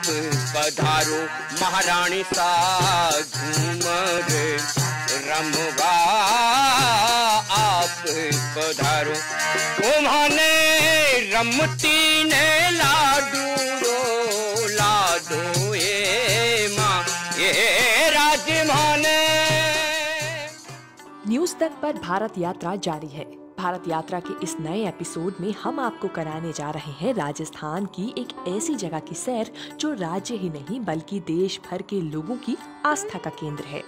आप पधारो महारानी सा घूमर रमवा आप पधारो। तुम्हारे रमती ने लाडू रो लाडो ये माँ ये राजमाने। न्यूज तक पर भारत यात्रा जारी है। भारत यात्रा के इस नए एपिसोड में हम आपको कराने जा रहे हैं राजस्थान की एक ऐसी जगह की सैर जो राज्य ही नहीं बल्कि देश भर के लोगों की आस्था का केंद्र है।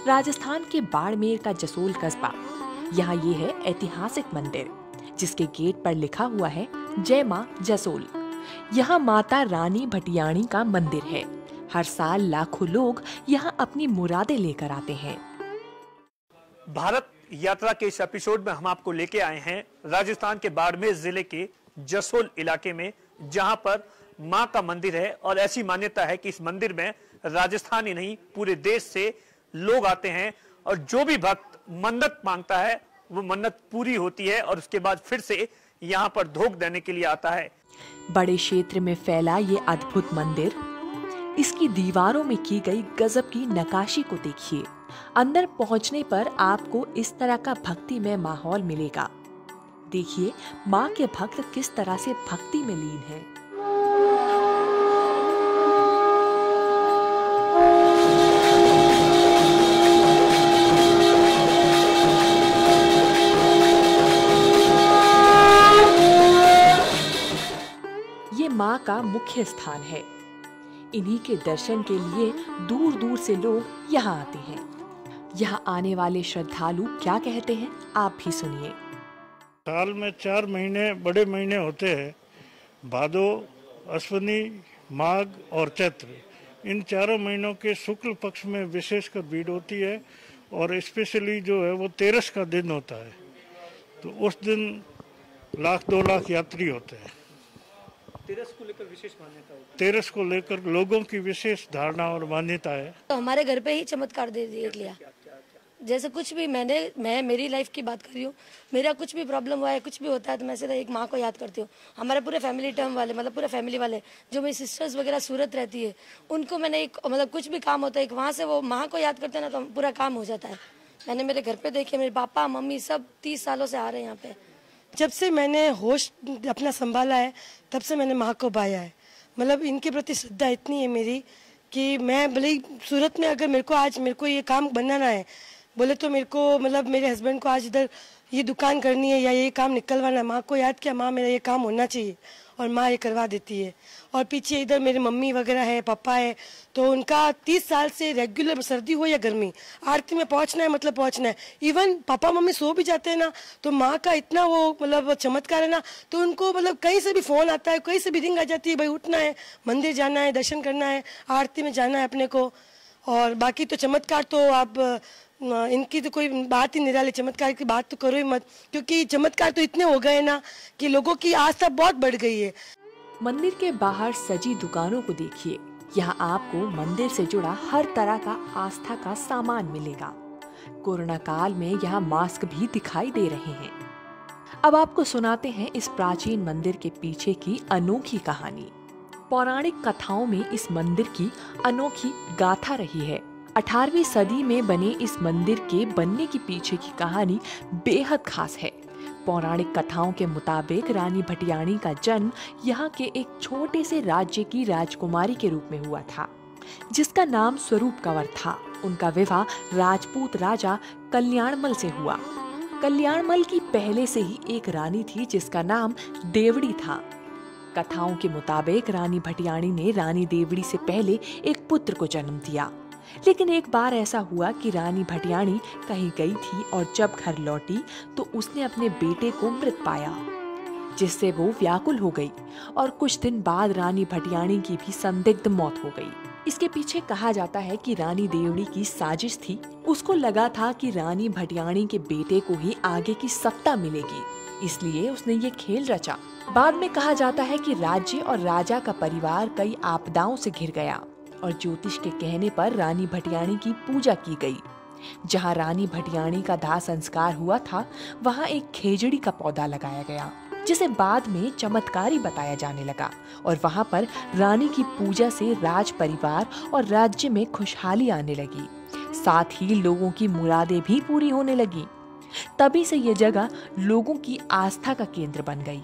राजस्थान के बाड़मेर का जसोल कस्बा। यहाँ ये है ऐतिहासिक मंदिर जिसके गेट पर लिखा हुआ है जय माँ जसोल। यहाँ माता रानी भटियाणी का मंदिर है। हर साल लाखों लोग यहाँ अपनी मुरादें लेकर आते हैं। भारत यात्रा के इस एपिसोड में हम आपको लेके आए हैं राजस्थान के बाड़मेर जिले के जसोल इलाके में, जहां पर मां का मंदिर है और ऐसी मान्यता है कि इस मंदिर में राजस्थान ही नहीं पूरे देश से लोग आते हैं और जो भी भक्त मन्नत मांगता है वो मन्नत पूरी होती है और उसके बाद फिर से यहां पर धोख देने के लिए आता है। बड़े क्षेत्र में फैला ये अद्भुत मंदिर, इसकी दीवारों में की गई गजब की नक्काशी को देखिए। अंदर पहुंचने पर आपको इस तरह का भक्तिमय माहौल मिलेगा। देखिए माँ के भक्त किस तरह से भक्ति में लीन हैं। ये माँ का मुख्य स्थान है। इन्हीं के दर्शन के लिए दूर दूर से लोग यहाँ आते हैं। यहाँ आने वाले श्रद्धालु क्या कहते हैं आप भी सुनिए। साल में 4 महीने बड़े महीने होते हैं, भादो, अश्विनी, माघ और चैत्र। इन चारों महीनों के शुक्ल पक्ष में विशेषकर भीड़ होती है और स्पेशली जो है वो 13 का दिन होता है, तो उस दिन 1-2 लाख यात्री होते हैं। 13 को लेकर विशेष मान्यता होती है। 13 को लेकर लोगों की विशेष धारणा और मान्यता है। तो हमारे घर पे ही चमत्कार देख लिया। जैसे कुछ भी मैं मेरी लाइफ की बात कर रही हूँ, मेरा कुछ भी प्रॉब्लम हुआ है, कुछ भी होता है तो मैं सीधा एक माँ को याद करती हूँ। हमारे पूरे फैमिली टर्म वाले मतलब पूरे फैमिली वाले जो मेरी सिस्टर्स वगैरह सूरत रहती है उनको मैंने एक मतलब कुछ भी काम होता है एक वहाँ से वो माँ को याद करते हैं ना तो पूरा काम हो जाता है। मैंने मेरे घर पे देखे, मेरे पापा मम्मी सब 30 सालों से आ रहे हैं यहाँ पे। जब से मैंने होश अपना संभाला है तब से मैंने माँ को पाया है। मतलब इनके प्रति श्रद्धा इतनी है मेरी कि मैं भले सूरत में अगर मेरे को ये काम बनाना है बोले तो मेरे को मतलब मेरे हस्बैंड को आज इधर ये दुकान करनी है या ये काम निकलवाना है, माँ को याद किया माँ मेरा ये काम होना चाहिए और माँ ये करवा देती है। और पीछे इधर मेरे मम्मी वगैरह है, पापा है, तो उनका 30 साल से रेगुलर सर्दी हो या गर्मी आरती में पहुंचना है मतलब पहुंचना है। इवन पापा मम्मी सो भी जाते हैं ना तो माँ का इतना वो मतलब चमत्कार है ना, तो उनको मतलब कहीं से भी फोन आता है, कहीं से भी रिंग आ जाती है, भाई उठना है, मंदिर जाना है, दर्शन करना है, आरती में जाना है अपने को। और बाकी तो चमत्कार तो आप इनकी तो कोई बात ही निराली, चमत्कार की बात तो करो ही मत, क्योंकि चमत्कार तो इतने हो गए ना कि लोगों की आस्था बहुत बढ़ गई है। मंदिर के बाहर सजी दुकानों को देखिए। यहाँ आपको मंदिर से जुड़ा हर तरह का आस्था का सामान मिलेगा। कोरोना काल में यहाँ मास्क भी दिखाई दे रहे हैं। अब आपको सुनाते हैं इस प्राचीन मंदिर के पीछे की अनोखी कहानी। पौराणिक कथाओं में इस मंदिर की अनोखी गाथा रही है। 18वीं सदी में बने इस मंदिर के बनने के पीछे की कहानी बेहद खास है। पौराणिक कथाओं के मुताबिक रानी भटियाणी का जन्म यहाँ के एक छोटे से राज्य की राजकुमारी के रूप में हुआ था, जिसका नाम स्वरूप कंवर था। उनका विवाह राजपूत राजा कल्याणमल से हुआ। कल्याणमल की पहले से ही एक रानी थी जिसका नाम देवड़ी था। कथाओं के मुताबिक रानी भटियाणी ने रानी देवड़ी से पहले एक पुत्र को जन्म दिया, लेकिन एक बार ऐसा हुआ कि रानी भटियाणी कहीं गई थी और जब घर लौटी तो उसने अपने बेटे को मृत पाया, जिससे वो व्याकुल हो गई और कुछ दिन बाद रानी भटियाणी की भी संदिग्ध मौत हो गई। इसके पीछे कहा जाता है कि रानी देवड़ी की साजिश थी। उसको लगा था कि रानी भटियाणी के बेटे को ही आगे की सत्ता मिलेगी, इसलिए उसने ये खेल रचा। बाद में कहा जाता है कि राज्य और राजा का परिवार कई आपदाओं से घिर गया और ज्योतिष के कहने पर रानी भटियाणी की पूजा की गई। जहां रानी भटियाणी का दाह संस्कार हुआ था, वहां एक खेजड़ी का पौधा लगाया गया। जिसे बाद में चमत्कारी बताया जाने लगा और वहां पर रानी की पूजा से राज परिवार और राज्य में खुशहाली आने लगी। साथ ही लोगों की मुरादें भी पूरी होने लगी। तभी से यह जगह लोगों की आस्था का केंद्र बन गई।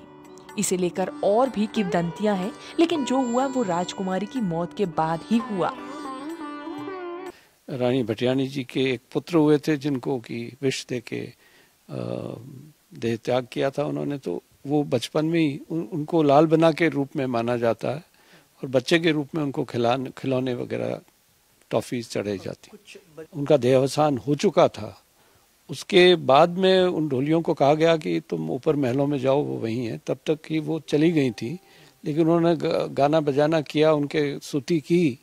इसे लेकर और भी किंवदंतियां हैं, लेकिन जो हुआ वो राजकुमारी की मौत के बाद ही हुआ। रानी भटियानी जी के एक पुत्र हुए थे जिनको कि विष दे के देह त्याग किया था उन्होंने, तो वो बचपन में ही उनको लाल बना के रूप में माना जाता है और बच्चे के रूप में उनको खिलौने वगैरह टॉफीज चढ़ाई जाती। उनका देहावसान हो चुका था। उसके बाद में उन ढोलियों को कहा गया कि तुम ऊपर महलों में जाओ, वो वहीं हैं। तब तक कि वो चली गई थी, लेकिन उन्होंने गाना बजाना किया, उनके स्तुति की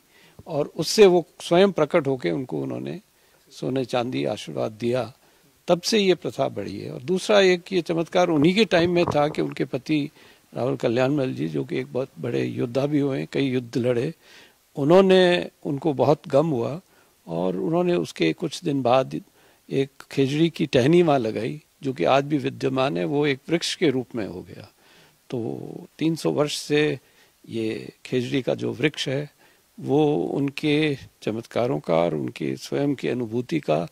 और उससे वो स्वयं प्रकट होके उनको उन्होंने सोने चांदी आशीर्वाद दिया। तब से ये प्रथा बढ़ी है। और दूसरा एक ये चमत्कार उन्हीं के टाइम में था कि उनके पति राहुल कल्याणमल जी, जो कि एक बहुत बड़े योद्धा भी हुए, कई युद्ध लड़े, उनको बहुत गम हुआ और उन्होंने उसके कुछ दिन बाद एक खेजड़ी की टहनी वहाँ लगाई, जो कि आज भी विद्यमान है। वो एक वृक्ष के रूप में हो गया। तो 300 वर्ष से ये खेजड़ी का जो वृक्ष है वो उनके चमत्कारों का और उनके स्वयं की अनुभूति का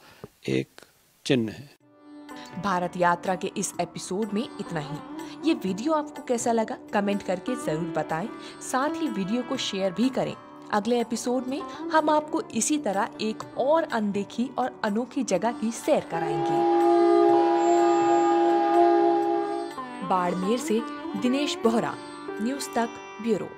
एक चिन्ह है। भारत यात्रा के इस एपिसोड में इतना ही। ये वीडियो आपको कैसा लगा कमेंट करके जरूर बताएं। साथ ही वीडियो को शेयर भी करें। अगले एपिसोड में हम आपको इसी तरह एक और अनदेखी और अनोखी जगह की सैर कराएंगे। बाड़मेर से दिनेश बोहरा, न्यूज़ तक ब्यूरो।